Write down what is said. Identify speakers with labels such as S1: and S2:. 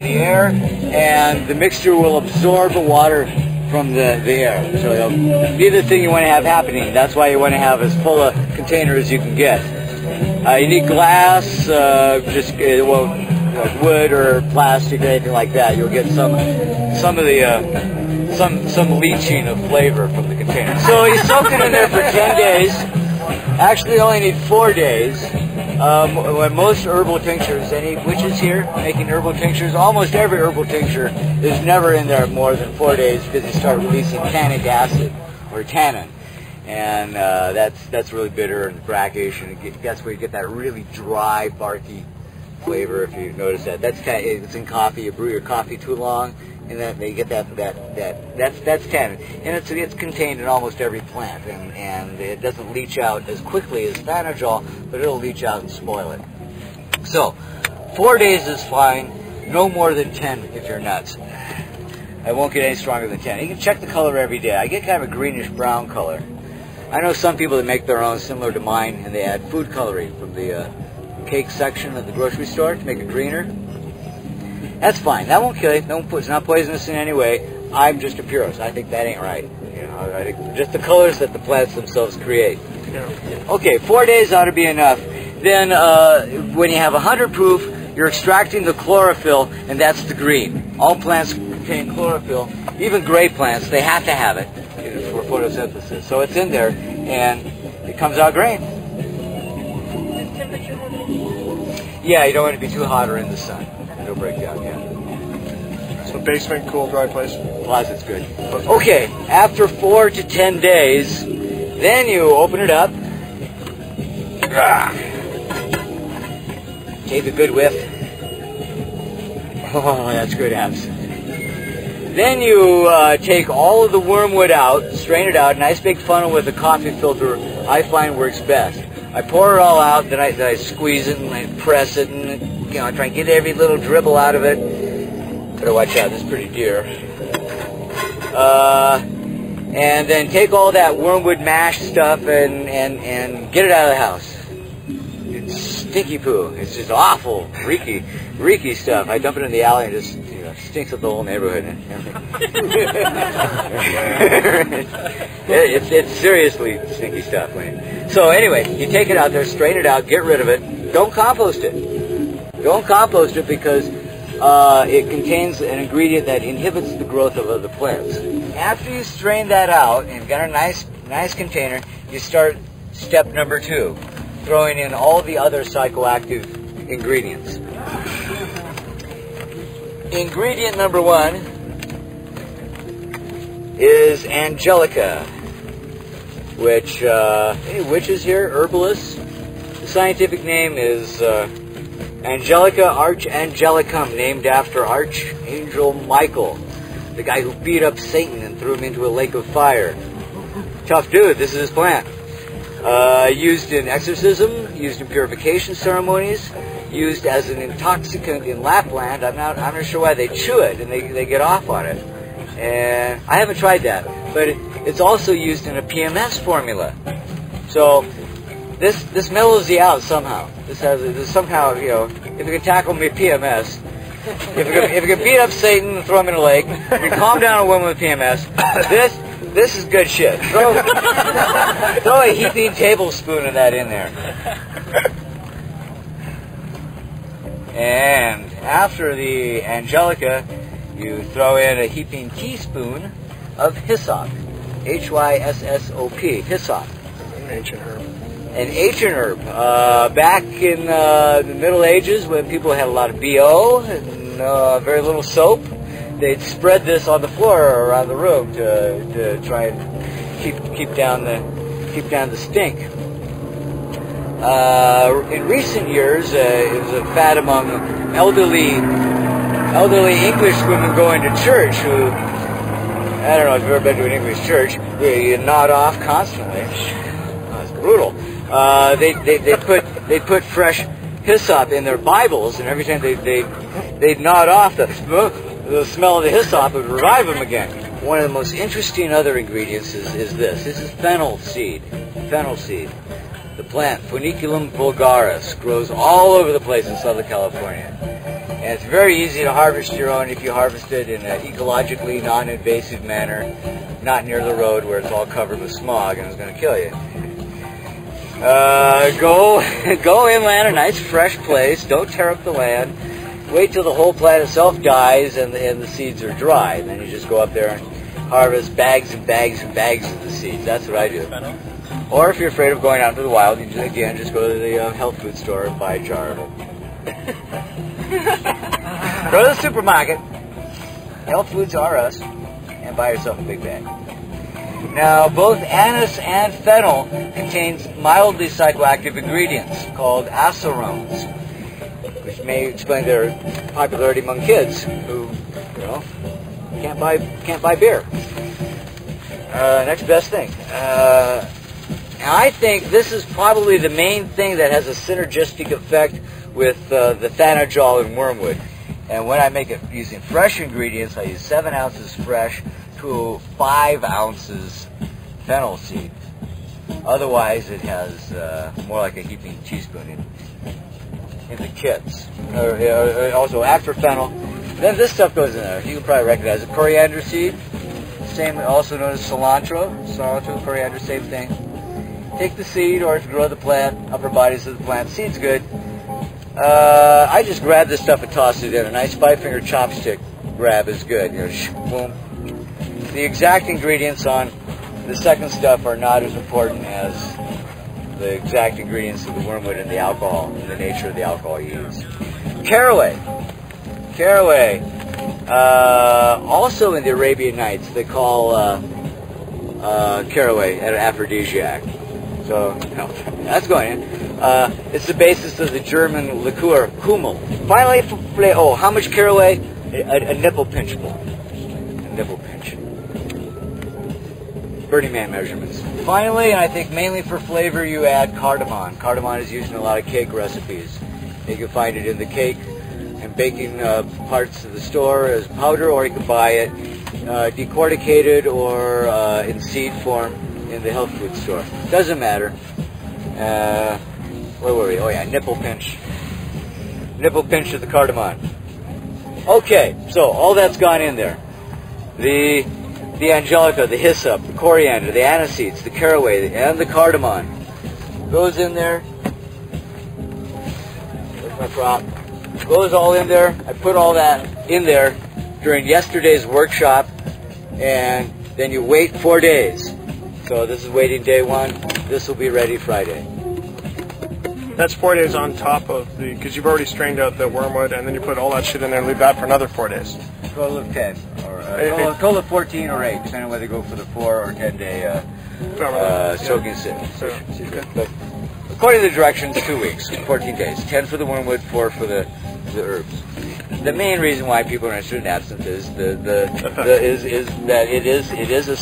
S1: the air, and the mixture will absorb the water from the air. So it'll be the thing you want to have happening. That's why you want to have as full a container as you can get. You need glass, wood or plastic or anything like that. You'll get some leaching of flavor from the container. So you soak it in there for 10 days. Actually, you only need 4 days. When most herbal tinctures, any witches here making herbal tinctures, almost every herbal tincture is never in there more than 4 days because you start releasing tannic acid or tannin, and that's really bitter and brackish, and that's where you get that really dry, barky flavor. If you notice that, it's in coffee. You brew your coffee too long, and then they get that's tannin, and it's contained in almost every plant, and it doesn't leach out as quickly as Thanagol, but it'll leach out and spoil it. So 4 days is fine, no more than 10 if you're nuts. I won't get any stronger than 10. You can check the color every day. I get kind of a greenish brown color. I know some people that make their own similar to mine, and they add food coloring from the cake section at the grocery store to make it greener. That's fine. That won't kill you. It's not poisonous in any way. I'm just a purist. I think that ain't right. You know, I think just the colors that the plants themselves create. Okay, 4 days ought to be enough. Then when you have 100 proof, you're extracting the chlorophyll, and that's the green. All plants contain chlorophyll. Even gray plants, they have to have it for photosynthesis. So it's in there, and it comes out green. Yeah, you don't want it to be too hot or in the sun. It'll break down, yeah.
S2: So basement, cool, dry place?
S1: Closet's good. Okay, after 4 to 10 days, then you open it up. Take a good whiff. Oh, that's good absinthe. Then you take all of the wormwood out, strain it out, nice big funnel with a coffee filter I find works best. I pour it all out, then I squeeze it and I press it, and I try and get every little dribble out of it. Better watch out, this is pretty dear. And then take all that wormwood mash stuff and get it out of the house. It's stinky poo. It's just awful, reeky stuff. I dump it in the alley and it just stinks up the whole neighborhood. It's seriously stinky stuff. So anyway, you take it out there, strain it out, get rid of it. Don't compost it. Don't compost it because it contains an ingredient that inhibits the growth of other plants. After you strain that out and got a nice container, you start step number 2, throwing in all the other psychoactive ingredients. Ingredient number 1 is Angelica, which, hey, witches here, herbalists. The scientific name is Angelica archangelicum, named after Archangel Michael, the guy who beat up Satan and threw him into a lake of fire. Tough dude, this is his plant. Used in exorcism, used in purification ceremonies, used as an intoxicant in Lapland. I'm not sure why they chew it and they get off on it. And I haven't tried that, but it's also used in a PMS formula. So this mellows you out somehow. This somehow, if you can tackle me PMS, if you can beat up Satan and throw him in a lake, if you can calm down a woman with PMS, this is good shit. Throw a heaping tablespoon of that in there. And after the Angelica, you throw in a heaping teaspoon of hyssop. Hyssop. Hyssop.
S2: An ancient herb.
S1: An ancient herb. Back in the Middle Ages, when people had a lot of BO and very little soap, they'd spread this on the floor around the room to try and keep down the stink. In recent years, it was a fad among elderly English women going to church who, I don't know if you've ever been to an English church, you nod off constantly. Oh, it's brutal. They put fresh hyssop in their Bibles, and every time they'd nod off, the smell of the hyssop would revive them again. One of the most interesting other ingredients is this. This is fennel seed. Fennel seed. The plant, Phreaking vulgaris, grows all over the place in Southern California. And it's very easy to harvest your own if you harvest it in an ecologically non-invasive manner, not near the road where it's all covered with smog and it's going to kill you. Go inland, a nice fresh place. Don't tear up the land. Wait till the whole plant itself dies and the seeds are dry. Then you just go up there and harvest bags and bags and bags of the seeds. That's what I do. Or if you're afraid of going out into the wild, you just go to the health food store and buy a jar of it. Go to the supermarket, Health Foods R Us, and buy yourself a big bag. Now, both anise and fennel contains mildly psychoactive ingredients called hallucinogens, which may explain their popularity among kids who, can't buy beer. Next best thing. And I think this is probably the main thing that has a synergistic effect with the thanajol and wormwood. And when I make it using fresh ingredients, I use 7 ounces fresh to 5 ounces fennel seed. Otherwise, it has more like a heaping teaspoon in the kits. Also, after fennel, then this stuff goes in there. You can probably recognize it. Coriander seed, same, also known as cilantro. Cilantro, coriander, same thing. Take the seed, or if you grow the plant, upper bodies of the plant, seed's good. I just grab this stuff and toss it in. A nice 5-finger chopstick grab is good. Boom. The exact ingredients on the second stuff are not as important as the exact ingredients of the wormwood and the alcohol, and the nature of the alcohol you use. Caraway. Also in the Arabian Nights, they call caraway an aphrodisiac. So, that's going in. It's the basis of the German liqueur, Hummel. Finally, how much caraway? A nipple pinchful. A nipple pinch. Burning Man measurements. Finally, and I think mainly for flavor, you add cardamom. Cardamom is used in a lot of cake recipes. You can find it in the cake and baking parts of the store as powder, or you can buy it decorticated or in seed form in the health food store. Doesn't matter. Where were we? Oh yeah, nipple pinch. Nipple pinch of the cardamom. Okay, so all that's gone in there. The angelica, the hyssop, the coriander, the aniseeds, the caraway, and the cardamom goes in there. There's my prop. Goes all in there. I put all that in there during yesterday's workshop, and then you wait 4 days. So this is waiting day 1. This will be ready Friday.
S2: That's 4 days on top of because you've already strained out the wormwood, and then you put all that shit in there and leave that for another 4 days.
S1: Total of 10, or total of 14 or 8, depending on whether you go for the 4 or 10 day soaking session. But according to the directions, 2 weeks, 14 days, 10 for the wormwood, 4 for the herbs. The main reason why people are interested in absinthe is that it is a